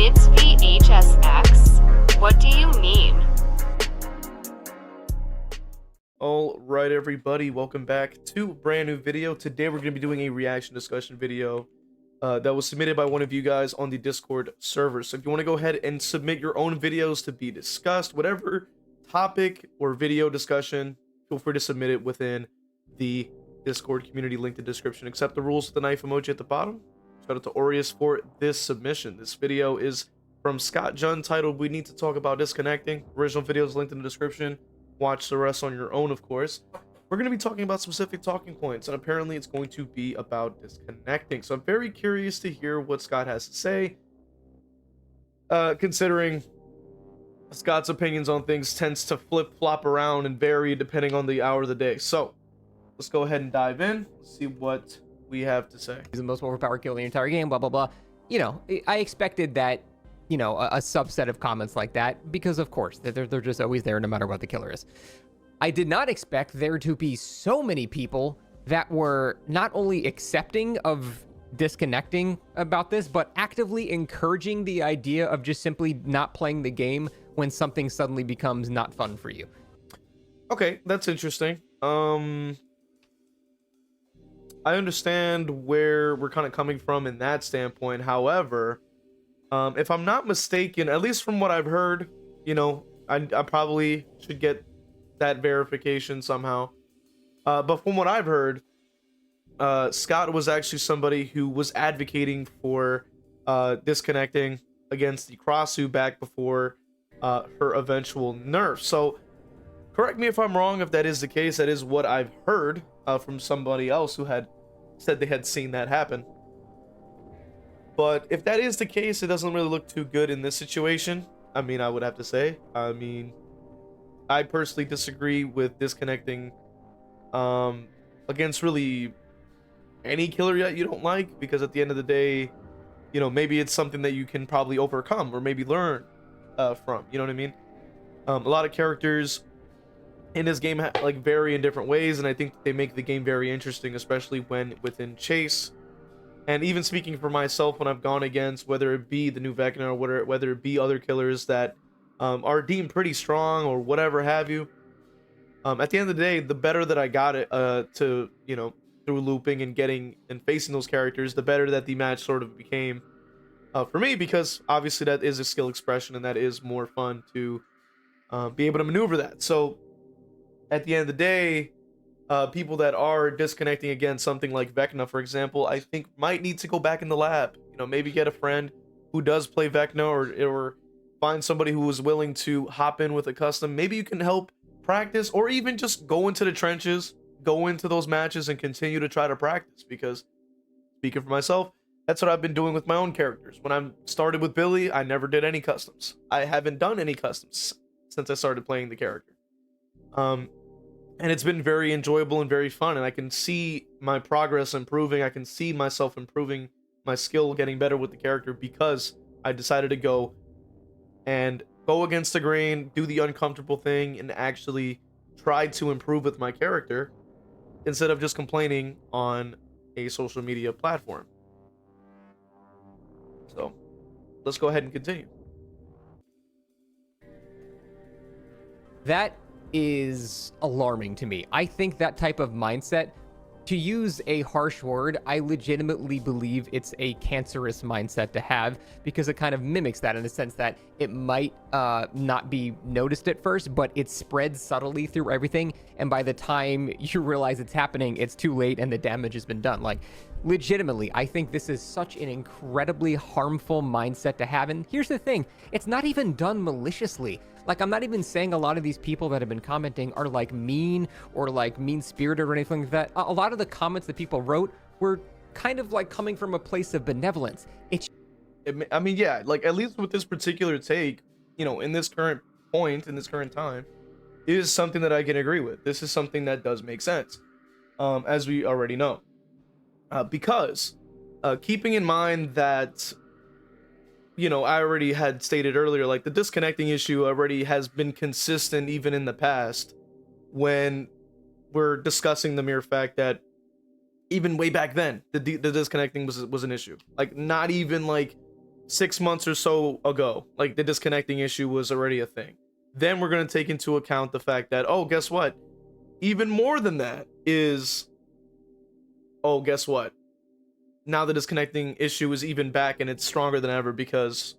It's v.h.s.x. What do you mean? All right, everybody, welcome back to a brand new video. Today we're going to be doing a reaction discussion video that was submitted by one of you guys on the Discord server. So if you want to go ahead and submit your own videos to be discussed, whatever topic or video discussion, feel free to submit it within the Discord community link in the description. Accept the rules with the knife emoji at the bottom. Shout out to Aureus for this submission. This video is from Scott Junn, titled "We Need to Talk About Disconnecting." Original video is linked in the description. Watch the rest on your own, of course. We're going to be talking about specific talking points, and apparently it's going to be about disconnecting. So I'm very curious to hear what Scott has to say, considering Scott's opinions on things tends to flip-flop around and vary depending on the hour of the day. So let's go ahead and dive in. Let's see what we have to say. He's the most overpowered kill in the entire game, blah, blah, blah. You know, I expected that, you know, a subset of comments like that, because of course they're just always there no matter what the killer is. I did not expect there to be so many people that were not only accepting of disconnecting about this, but actively encouraging the idea of just simply not playing the game when something suddenly becomes not fun for you. Okay, that's interesting. I understand where we're kind of coming from in that standpoint. However, if I'm not mistaken, at least from what I've heard, you know, I probably should get that verification somehow. But from what I've heard, Scott was actually somebody who was advocating for disconnecting against the Crossu back before her eventual nerf. So correct me if I'm wrong. If that is the case, that is what I've heard from somebody else who had said they had seen that happen. But if that is the case, it doesn't really look too good in this situation. I mean, I would have to say. I mean, I personally disagree with disconnecting against really any killer yet you don't like, because at the end of the day, you know, maybe it's something that you can probably overcome or maybe learn from. You know what I mean? A lot of characters in this game like vary in different ways, and I think they make the game very interesting, especially when within chase. And even speaking for myself, when I've gone against, whether it be the new Vecna or whether it be other killers that are deemed pretty strong or whatever have you, at the end of the day, the better that I got it to, you know, through looping and getting and facing those characters, the better that the match sort of became for me, because obviously that is a skill expression and that is more fun to be able to maneuver that. So at the end of the day, people that are disconnecting against something like Vecna, for example, I think might need to go back in the lab. You know, maybe get a friend who does play Vecna, or find somebody who is willing to hop in with a custom. Maybe you can help practice, or even just go into the trenches, go into those matches and continue to try to practice. Because speaking for myself, that's what I've been doing with my own characters. When I started with Billy, I never did any customs. I haven't done any customs since I started playing the character. And it's been very enjoyable and very fun, and I can see my progress improving. I can see myself improving, my skill getting better with the character, because I decided to go against the grain, do the uncomfortable thing, and actually try to improve with my character instead of just complaining on a social media platform. So let's go ahead and continue. That is alarming to me. I think that type of mindset, to use a harsh word, I legitimately believe it's a cancerous mindset to have, because it kind of mimics that in the sense that it might not be noticed at first, but it spreads subtly through everything, and by the time you realize it's happening, it's too late and the damage has been done. Like, legitimately, I think this is such an incredibly harmful mindset to have. And here's the thing, it's not even done maliciously. Like, I'm not even saying a lot of these people that have been commenting are like mean or like mean-spirited or anything like that. A lot of the comments that people wrote were kind of like coming from a place of benevolence. I mean, yeah, like at least with this particular take, you know, in this current point, in this current time, is something that I can agree with. This is something that does make sense, as we already know. Because keeping in mind that, you know, I already had stated earlier, like the disconnecting issue already has been consistent even in the past, when we're discussing the mere fact that even way back then, the disconnecting was an issue. Like, not even like 6 months or so ago, like the disconnecting issue was already a thing. Then we're going to take into account the fact that, oh, guess what? Even more than that is, oh, guess what? Now the disconnecting issue is even back and it's stronger than ever because,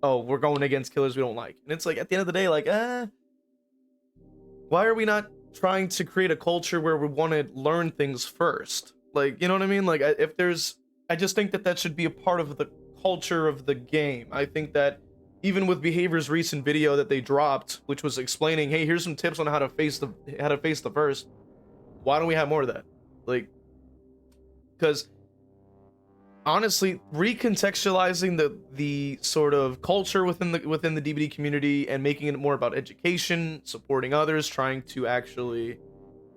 oh, we're going against killers we don't like. And it's like, at the end of the day, like, why are we not trying to create a culture where we want to learn things first? Like, you know what I mean? Like, I just think that should be a part of the culture of the game. I think that even with Behavior's recent video that they dropped, which was explaining, hey, here's some tips on how to face the verse. Why don't we have more of that? Like, because honestly, recontextualizing the sort of culture within the DBD community and making it more about education, supporting others, trying to actually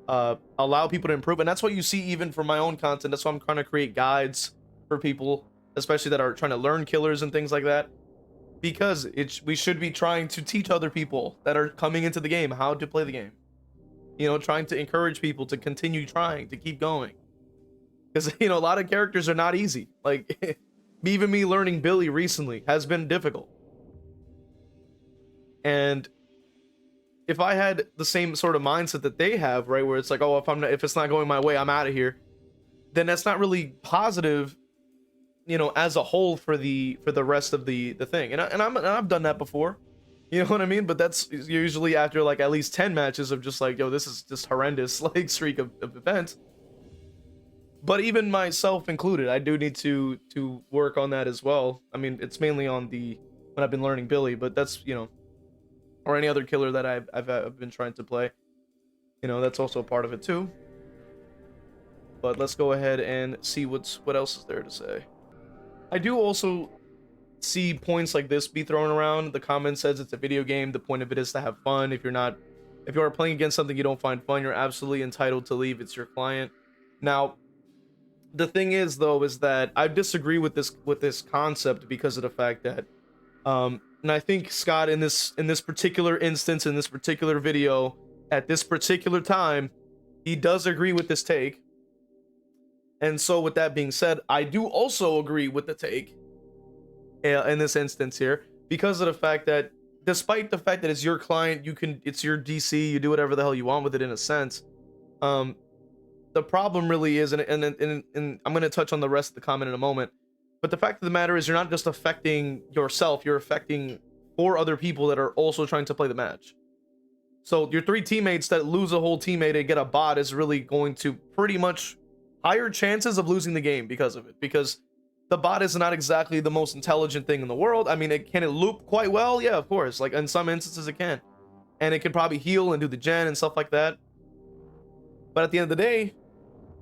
allow people to improve. And that's what you see even from my own content. That's why I'm trying to create guides for people, especially that are trying to learn killers and things like that, because we should be trying to teach other people that are coming into the game how to play the game, you know, trying to encourage people to continue trying, to keep going, because, you know, a lot of characters are not easy. Like even me learning Billy recently has been difficult, and if I had the same sort of mindset that they have, right, where it's like, oh, if it's not going my way, I'm out of here, then that's not really positive, you know, as a whole for the rest of the thing. And I've done that before, you know what I mean? But that's usually after like at least 10 matches of just like, yo, this is just horrendous, like streak of events. But even myself included, I do need to work on that as well. I mean, it's mainly on when I've been learning Billy, but that's, you know, or any other killer that I've been trying to play, you know, that's also a part of it too. But let's go ahead and see what else is there to say. I do also see points like this be thrown around. The comment says it's a video game. The point of it is to have fun. If you are playing against something you don't find fun, you're absolutely entitled to leave. It's your client. Now, the thing is, though, is that I disagree with this concept because of the fact that, and I think Scott in this particular instance, in this particular video, at this particular time, he does agree with this take. And so with that being said, I do also agree with the take in this instance here, because of the fact that despite the fact that it's your client, it's your DC, you do whatever the hell you want with it in a sense. The problem really is, and I'm going to touch on the rest of the comment in a moment, but the fact of the matter is you're not just affecting yourself, you're affecting 4 other people that are also trying to play the match. So your 3 teammates that lose a whole teammate and get a bot is really going to pretty much higher chances of losing the game because of it, because the bot is not exactly the most intelligent thing in the world. I mean, can it loop quite well? Yeah, of course. Like in some instances it can, and it can probably heal and do the gen and stuff like that. But at the end of the day,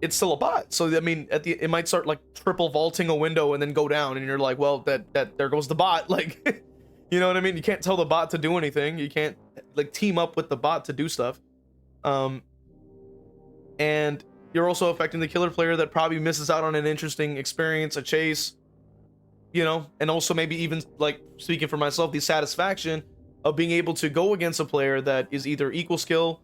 it's still a bot. So I mean, it might start like triple vaulting a window and then go down, and you're like, well, that there goes the bot. Like, you know what I mean? You can't tell the bot to do anything. You can't like team up with the bot to do stuff. And you're also affecting the killer player that probably misses out on an interesting experience, a chase, you know, and also maybe even, like, speaking for myself, the satisfaction of being able to go against a player that is either equal skill,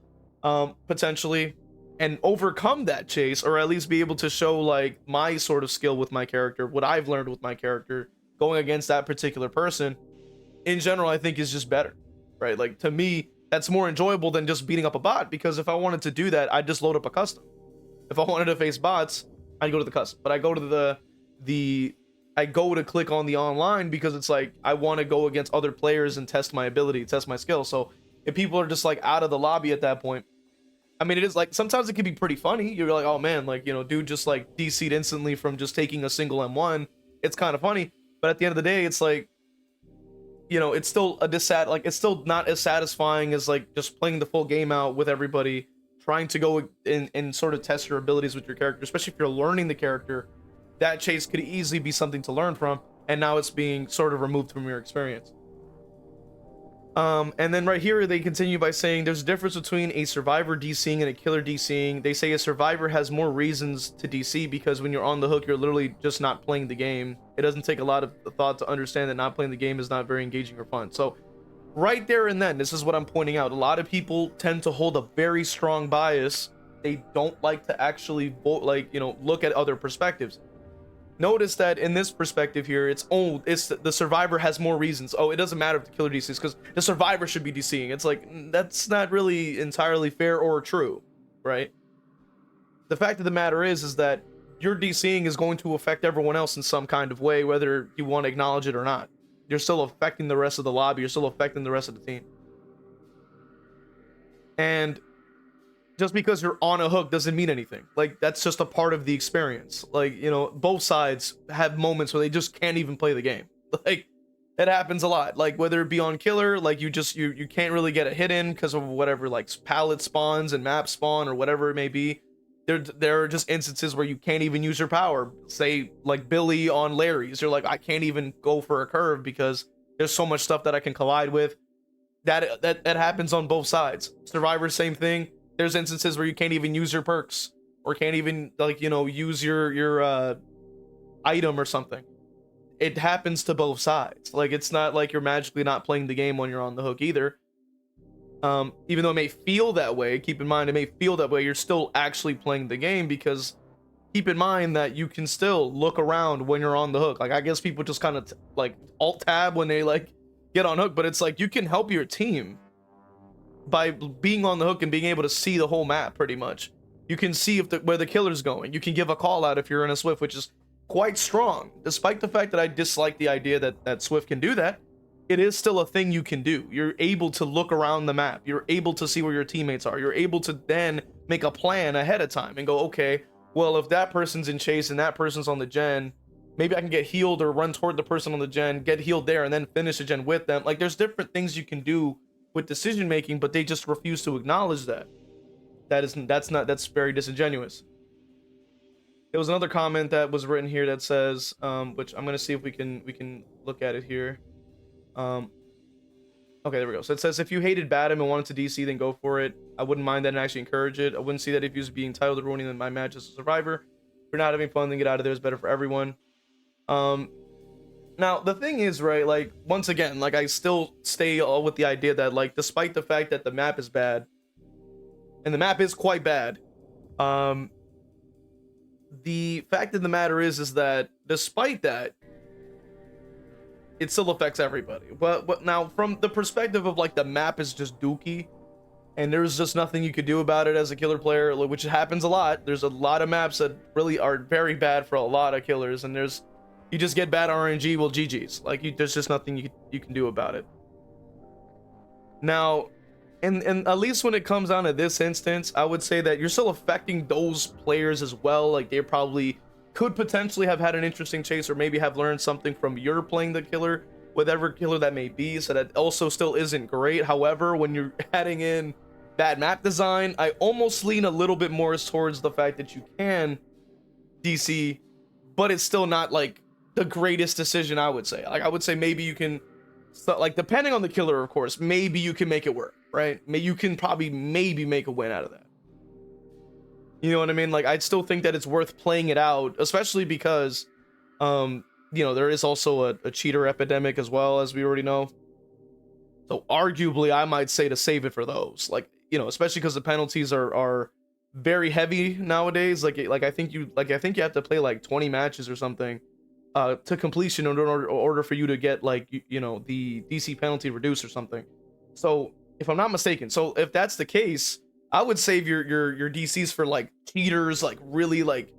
potentially, and overcome that chase, or at least be able to show like my sort of skill with my character, what I've learned with my character going against that particular person in general, I think is just better, right? Like, to me, that's more enjoyable than just beating up a bot, because if I wanted to do that, I'd just load up a custom. If I wanted to face bots, I'd go to the custom. But I go to I go to click on the online because it's like I want to go against other players and test my ability, test my skill. So if people are just like out of the lobby at that point, I mean, it is like sometimes it can be pretty funny. You're like, oh man, like, you know, dude just like DC'd instantly from just taking a single M1. It's kind of funny, but at the end of the day, it's like, you know, it's still it's still not as satisfying as like just playing the full game out with everybody, trying to go and sort of test your abilities with your character, especially if you're learning the character. That chase could easily be something to learn from, and now it's being sort of removed from your experience. And then right here, they continue by saying there's a difference between a survivor DCing and a killer DCing. They say a survivor has more reasons to DC because when you're on the hook, you're literally just not playing the game. It doesn't take a lot of thought to understand that not playing the game is not very engaging or fun. So right there and then, this is what I'm pointing out. A lot of people tend to hold a very strong bias. They don't like to actually vote, like, you know, look at other perspectives. notice that in this perspective here, it's the survivor has more reasons. Oh, it doesn't matter if the killer DCs because the survivor should be DCing. It's like, that's not really entirely fair or true, right? The fact of the matter is that your DCing is going to affect everyone else in some kind of way, whether you want to acknowledge it or not. You're still affecting the rest of the lobby. You're still affecting the rest of the team. And just because you're on a hook doesn't mean anything. Like, that's just a part of the experience. Like, you know, both sides have moments where they just can't even play the game. Like, it happens a lot. Like, whether it be on killer, like you can't really get a hit in because of whatever, like pallet spawns and map spawn or whatever it may be. There are just instances where you can't even use your power. Say like Billy on Larry's, you're like, I can't even go for a curve because there's so much stuff that I can collide with. That happens on both sides. Survivor, same thing. There's instances where you can't even use your perks or can't even, like, you know, use your item or something. It happens to both sides. Like, it's not like you're magically not playing the game when you're on the hook either. Even though it may feel that way, keep in mind it may feel that way, you're still actually playing the game, because keep in mind that you can still look around when you're on the hook. Like, I guess people just kind of like alt tab when they like get on hook, but it's like you can help your team by being on the hook and being able to see the whole map pretty much. You can see if where the killer's going. You can give a call out if you're in a Swift, which is quite strong. Despite the fact that I dislike the idea that Swift can do that, it is still a thing you can do. You're able to look around the map. You're able to see where your teammates are. You're able to then make a plan ahead of time and go, okay, well, if that person's in chase and that person's on the gen, maybe I can get healed or run toward the person on the gen, get healed there, and then finish the gen with them. Like, there's different things you can do with decision making, but they just refuse to acknowledge that. That's very disingenuous. There was another comment that was written here that says, which I'm gonna see if we can look at it here. Okay, there we go. So it says, if you hated Batum and wanted to DC, then go for it. I wouldn't mind that and actually encourage it. I wouldn't see that if you was being entitled to ruining my match as a survivor. If you're not having fun, then get out of there. It's better for everyone. Now the thing is, right, like, once again, like, I still stay with the idea that, like, despite the fact that the map is bad, and the map is quite bad, the fact of the matter is that despite that, it still affects everybody. But now, from the perspective of, like, the map is just dookie and there's just nothing you could do about it as a killer player, which happens a lot. There's a lot of maps that really are very bad for a lot of killers, and you just get bad RNG, well, GG's. Like, there's just nothing you can do about it. Now, and at least when it comes down to this instance, I would say that you're still affecting those players as well. Like, they probably could potentially have had an interesting chase, or maybe have learned something from your playing the killer, whatever killer that may be. So that also still isn't great. However, when you're adding in bad map design, I almost lean a little bit more towards the fact that you can DC, but it's still not like the greatest decision, I would say. Like, I would say maybe you can, like, depending on the killer, of course, maybe you can make it work, right? You can probably maybe make a win out of that. You know what I mean? Like, I'd still think that it's worth playing it out, especially because, you know, there is also a cheater epidemic as well, as we already know. So arguably, I might say to save it for those. Like, you know, especially because the penalties are very heavy nowadays. Like I think you have to play like 20 matches or something to completion in order for you to get, like, you know, the DC penalty reduced or something. So if I'm not mistaken, so if that's the case, I would save your DCs for, like, cheaters, like, really, like,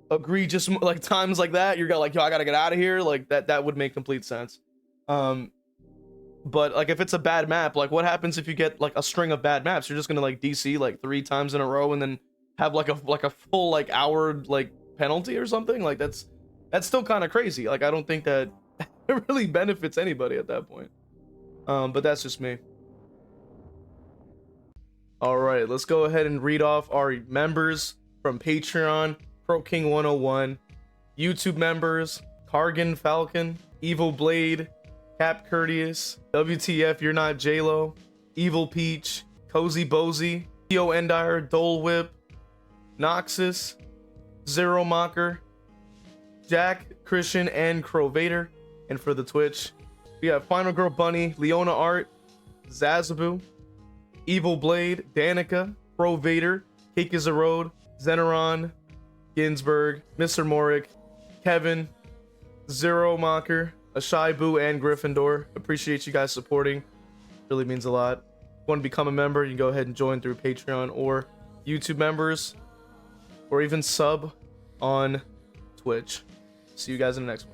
egregious, like, times like that. You're like, yo, I gotta get out of here. Like, that would make complete sense. But, like, if it's a bad map, like, what happens if you get, like, a string of bad maps? You're just gonna, like, DC like 3 times in a row and then have like a full, like, hour, like, penalty or something? Like, that's still kind of crazy. Like, I don't think that it really benefits anybody at that point. But that's just me. All right, let's go ahead and read off our members from Patreon: Pro King 101, YouTube members: Cargan Falcon, Evil Blade, Cap Courteous, WTF You're Not JLo, Evil Peach, Cozy Bozy, Theo Endire, Dole Whip, Noxus, Zero Mocker, Jack, Christian, and Crow Vader. And for the Twitch, we have Final Girl Bunny, Leona Art, Zazabu, Evil Blade, Danica, Pro Vader, Cake is a Road, Zeneron, Ginsburg, Mr. Morik, Kevin, Zero Mocker, a Shy Boo, and Gryffindor. Appreciate you guys supporting. Really means a lot. If you want to become a member, you can go ahead and join through Patreon or YouTube members, or even sub on Twitch. See you guys in the next one.